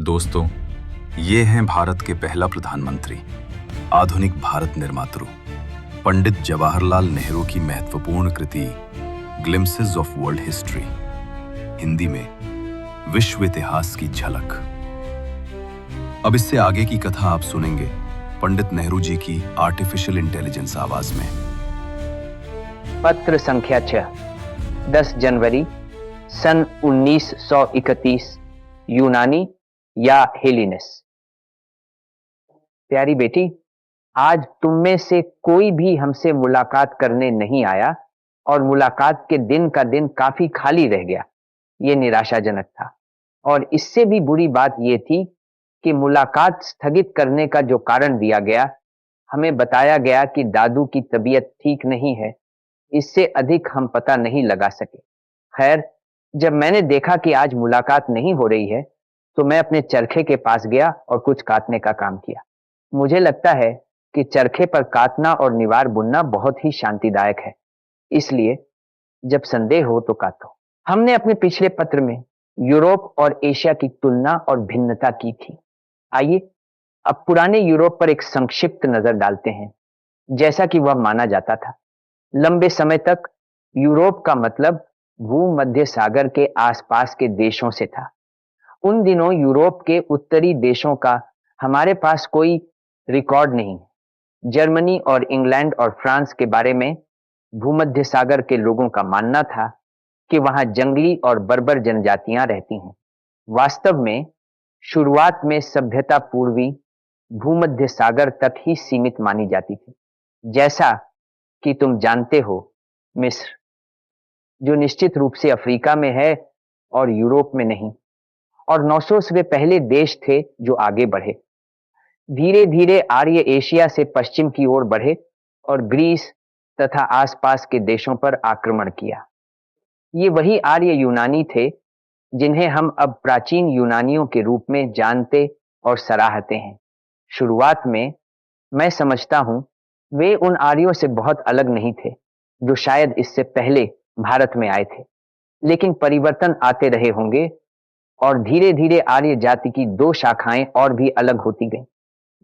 दोस्तों, ये हैं भारत के पहला प्रधानमंत्री, आधुनिक भारत निर्मातृ, पंडित जवाहरलाल नेहरू की महत्वपूर्ण कृति Glimpses of World History, Hindi में विश्व इतिहास की झलक। अब इससे आगे की कथा आप सुनेंगे पंडित नेहरू जी की आर्टिफिशियल इंटेलिजेंस आवाज में। पत्र संख्या 6, 10 जनवरी सन 1931, यूनानी या हेलिनेस। प्यारी बेटी, आज तुम में से कोई भी हमसे मुलाकात करने नहीं आया और मुलाकात के दिन का दिन काफी खाली रह गया। ये निराशाजनक था। और इससे भी बुरी बात यह थी कि मुलाकात स्थगित करने का जो कारण दिया गया, हमें बताया गया कि दादू की तबीयत ठीक नहीं है। इससे अधिक हम पता नहीं लगा सके। खैर, जब मैंने देखा कि आज मुलाकात नहीं हो रही है तो मैं अपने चरखे के पास गया और कुछ काटने का काम किया। मुझे लगता है कि चरखे पर काटना और निवार बुनना बहुत ही शांतिदायक है, इसलिए जब संदेह हो तो काटो। हमने अपने पिछले पत्र में यूरोप और एशिया की तुलना और भिन्नता की थी। आइए अब पुराने यूरोप पर एक संक्षिप्त नजर डालते हैं। जैसा कि वह माना जाता था, लंबे समय तक यूरोप का मतलब भूमध्य सागर के आसपास के देशों से था। उन दिनों यूरोप के उत्तरी देशों का हमारे पास कोई रिकॉर्ड नहीं है। जर्मनी और इंग्लैंड और फ्रांस के बारे में भूमध्य सागर के लोगों का मानना था कि वहां जंगली और बर्बर जनजातियां रहती हैं। वास्तव में शुरुआत में सभ्यता पूर्वी भूमध्य सागर तक ही सीमित मानी जाती थी, जैसा कि तुम जानते हो। मिस्र, जो निश्चित रूप से अफ्रीका में है और यूरोप में नहीं, और 900 वे पहले देश थे जो आगे बढ़े। धीरे धीरे आर्य एशिया से पश्चिम की ओर बढ़े और ग्रीस तथा आसपास के देशों पर आक्रमण किया। ये वही आर्य यूनानी थे जिन्हें हम अब प्राचीन यूनानियों के रूप में जानते और सराहते हैं। शुरुआत में मैं समझता हूं वे उन आर्यों से बहुत अलग नहीं थे जो शायद इससे पहले भारत में आए थे, लेकिन परिवर्तन आते रहे होंगे और धीरे धीरे आर्य जाति की 2 शाखाएं और भी अलग होती गईं।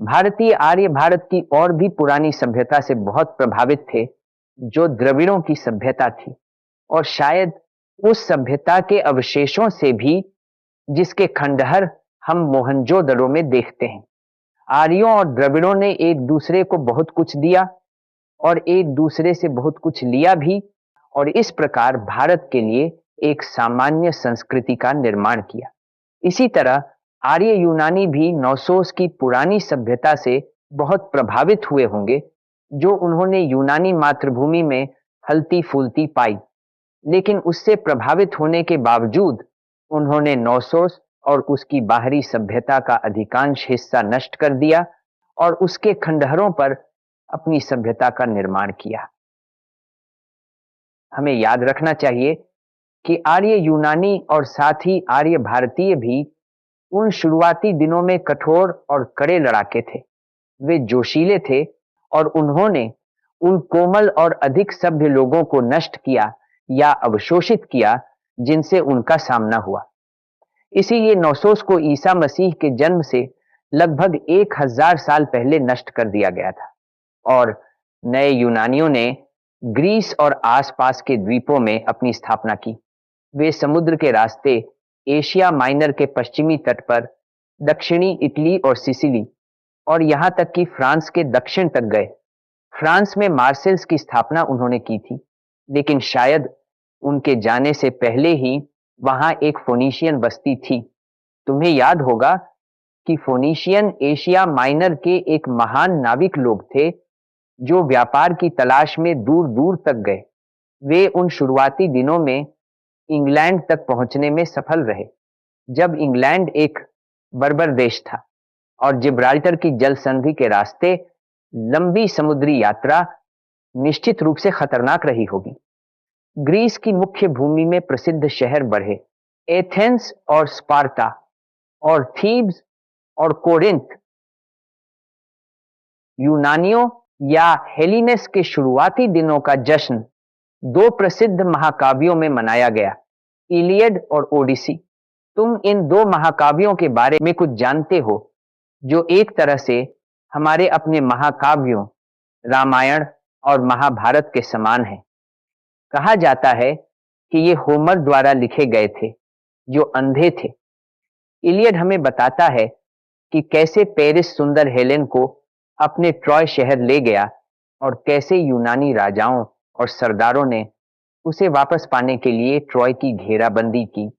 भारतीय आर्य भारत की और भी पुरानी सभ्यता से बहुत प्रभावित थे, जो द्रविड़ों की सभ्यता थी, और शायद उस सभ्यता के अवशेषों से भी जिसके खंडहर हम मोहनजोदड़ो में देखते हैं। आर्यों और द्रविड़ों ने एक दूसरे को बहुत कुछ दिया और एक दूसरे से बहुत कुछ लिया भी, और इस प्रकार भारत के लिए एक सामान्य संस्कृति का निर्माण किया। इसी तरह आर्य यूनानी भी 900 की पुरानी सभ्यता से बहुत प्रभावित हुए होंगे, जो उन्होंने यूनानी मातृभूमि में फलती फूलती पाई। लेकिन उससे प्रभावित होने के बावजूद उन्होंने 900 और उसकी बाहरी सभ्यता का अधिकांश हिस्सा नष्ट कर दिया और उसके खंडहरों पर अपनी सभ्यता का निर्माण किया। हमें याद रखना चाहिए कि आर्य यूनानी और साथ ही आर्य भारतीय भी उन शुरुआती दिनों में कठोर और कड़े लड़ाके थे। वे जोशीले थे और उन्होंने उन कोमल और अधिक सभ्य लोगों को नष्ट किया या अवशोषित किया जिनसे उनका सामना हुआ। इसीलिए 900 को ईसा मसीह के जन्म से लगभग 1000 साल पहले नष्ट कर दिया गया था, और नए यूनानियों ने ग्रीस और आसपास के द्वीपों में अपनी स्थापना की। वे समुद्र के रास्ते एशिया माइनर के पश्चिमी तट पर दक्षिणी इटली और सिसिली और यहां तक कि फ्रांस के दक्षिण तक गए। फ्रांस में मार्सेल्स की स्थापना उन्होंने की थी, लेकिन शायद उनके जाने से पहले ही वहां एक फोनीशियन बस्ती थी। तुम्हें याद होगा कि फोनीशियन एशिया माइनर के एक महान नाविक लोग थे जो व्यापार की तलाश में दूर दूर तक गए। वे उन शुरुआती दिनों में इंग्लैंड तक पहुंचने में सफल रहे, जब इंग्लैंड एक बर्बर देश था और जिब्राल्टर की जल संधि के रास्ते लंबी समुद्री यात्रा निश्चित रूप से खतरनाक रही होगी। ग्रीस की मुख्य भूमि में प्रसिद्ध शहर बढ़े, एथेंस और स्पार्टा और थीब्स और कोरिंथ। यूनानियों या हेलिनेस के शुरुआती दिनों का जश्न 2 प्रसिद्ध महाकाव्यों में मनाया गया, इलियड और ओडिसी। तुम इन दो महाकाव्यों के बारे में कुछ जानते हो जो एक तरह से हमारे अपने महाकाव्यों रामायण और महाभारत के समान है। कहा जाता है कि ये होमर द्वारा लिखे गए थे जो अंधे थे। इलियड हमें बताता है कि कैसे पेरिस सुंदर हेलेन को अपने ट्रॉय शहर ले गया और कैसे यूनानी राजाओं और सरदारों ने उसे वापस पाने के लिए ट्रॉय की घेराबंदी की।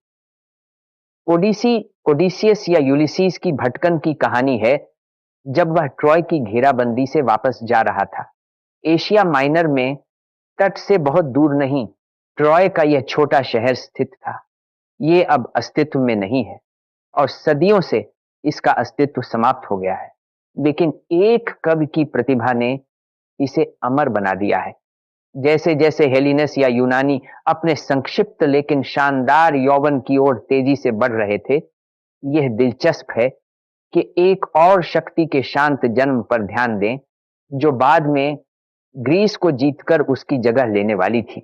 ओडिसियस या यूलिसीज की भटकन की कहानी है जब वह ट्रॉय की घेराबंदी से वापस जा रहा था। एशिया माइनर में तट से बहुत दूर नहीं ट्रॉय का यह छोटा शहर स्थित था। ये अब अस्तित्व में नहीं है और सदियों से इसका अस्तित्व समाप्त हो गया है, लेकिन एक कवि की प्रतिभा ने इसे अमर बना दिया है। जैसे जैसे हेलिनस या यूनानी अपने संक्षिप्त लेकिन शानदार यौवन की ओर तेजी से बढ़ रहे थे, यह दिलचस्प है कि एक और शक्ति के शांत जन्म पर ध्यान दें जो बाद में ग्रीस को जीतकर उसकी जगह लेने वाली थी।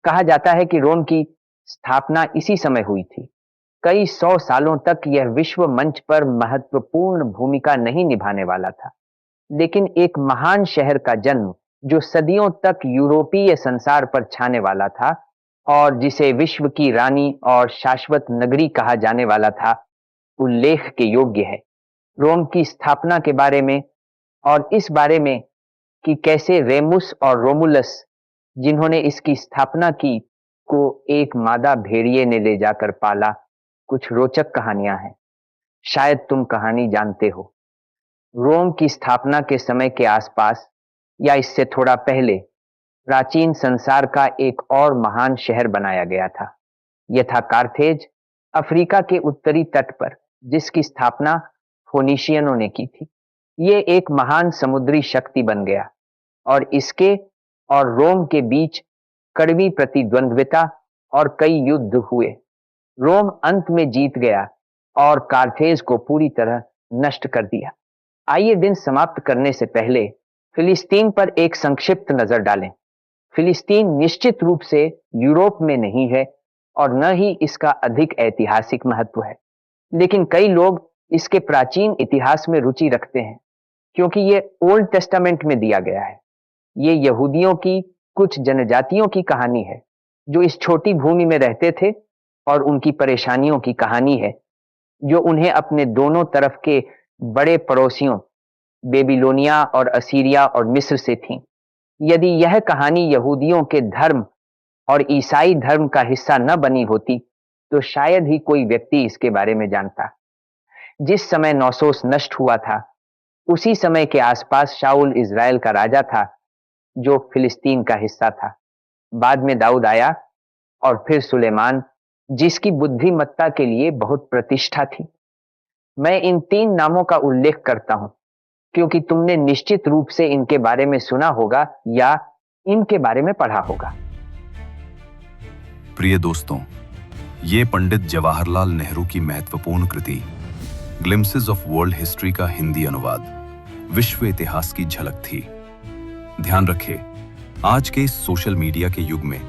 कहा जाता है कि रोम की स्थापना इसी समय हुई थी। कई 100 सालों तक यह विश्व मंच पर महत्वपूर्ण भूमिका नहीं निभाने वाला था, लेकिन एक महान शहर का जन्म जो सदियों तक यूरोपीय संसार पर छाने वाला था और जिसे विश्व की रानी और शाश्वत नगरी कहा जाने वाला था, उल्लेख के योग्य है। रोम की स्थापना के बारे में और इस बारे में कि कैसे रेमुस और रोमुलस जिन्होंने इसकी स्थापना की को एक मादा भेड़िए ने ले जाकर पाला, कुछ रोचक कहानियां हैं। शायद तुम कहानी जानते हो। रोम की स्थापना के समय के आसपास या इससे थोड़ा पहले प्राचीन संसार का एक और महान शहर बनाया गया था। यह था कार्थेज, अफ्रीका के उत्तरी तट पर, जिसकी स्थापना फोनीशियनों ने की थी। यह एक महान समुद्री शक्ति बन गया और इसके और रोम के बीच कड़वी प्रतिद्वंद्विता और कई युद्ध हुए। रोम अंत में जीत गया और कार्थेज को पूरी तरह नष्ट कर दिया। आइए दिन समाप्त करने से पहले फिलिस्तीन पर एक संक्षिप्त नजर डालें। फिलिस्तीन निश्चित रूप से यूरोप में नहीं है और न ही इसका अधिक ऐतिहासिक महत्व है, लेकिन कई लोग इसके प्राचीन इतिहास में रुचि रखते हैं क्योंकि ये ओल्ड टेस्टामेंट में दिया गया है। ये यहूदियों की कुछ जनजातियों की कहानी है जो इस छोटी भूमि में रहते थे और उनकी परेशानियों की कहानी है जो उन्हें अपने दोनों तरफ के बड़े पड़ोसियों बेबीलोनिया और असीरिया और मिस्र से थी। यदि यह कहानी यहूदियों के धर्म और ईसाई धर्म का हिस्सा न बनी होती तो शायद ही कोई व्यक्ति इसके बारे में जानता। जिस समय नौसोस नष्ट हुआ था उसी समय के आसपास शाऊल इज़राइल का राजा था जो फिलिस्तीन का हिस्सा था। बाद में दाऊद आया और फिर सुलेमान, जिसकी बुद्धिमत्ता के लिए बहुत प्रतिष्ठा थी। मैं इन 3 नामों का उल्लेख करता हूं क्योंकि तुमने निश्चित रूप से इनके बारे में सुना होगा या इनके बारे में पढ़ा होगा। प्रिय दोस्तों, ये पंडित जवाहरलाल नेहरू की महत्वपूर्ण कृति ग्लिम्सेस ऑफ वर्ल्ड हिस्ट्री का हिंदी अनुवाद विश्व इतिहास की झलक थी। ध्यान रखें, आज के इस सोशल मीडिया के युग में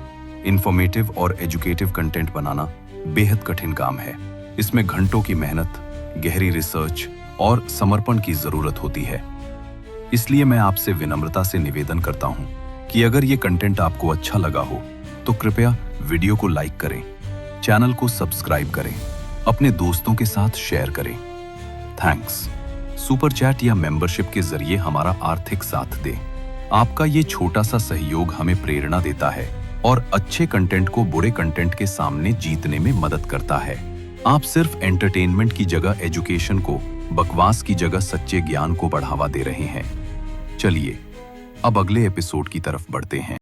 इंफॉर्मेटिव और एजुकेटिव कंटेंट बनाना बेहद कठिन काम है। इसमें घंटों की मेहनत, गहरी रिसर्च और समर्पण की जरूरत होती है। इसलिए मैं आपसे विनम्रता से निवेदन करता हूं कि अगर ये कंटेंट आपको अच्छा लगा हो तो कृपया वीडियो को लाइक करें, चैनल को सब्सक्राइब करें, अपने दोस्तों के साथ शेयर करें। थैंक्स। सुपर चैट या मेंबरशिप के जरिए हमारा आर्थिक साथ दें। आपका ये छोटा सा सहयोग हमें प्रेरणा देता है और अच्छे कंटेंट को बुरे कंटेंट के सामने जीतने में मदद करता है। आप सिर्फ एंटरटेनमेंट की जगह एजुकेशन को, बकवास की जगह सच्चे ज्ञान को बढ़ावा दे रहे हैं। चलिए अब अगले एपिसोड की तरफ बढ़ते हैं।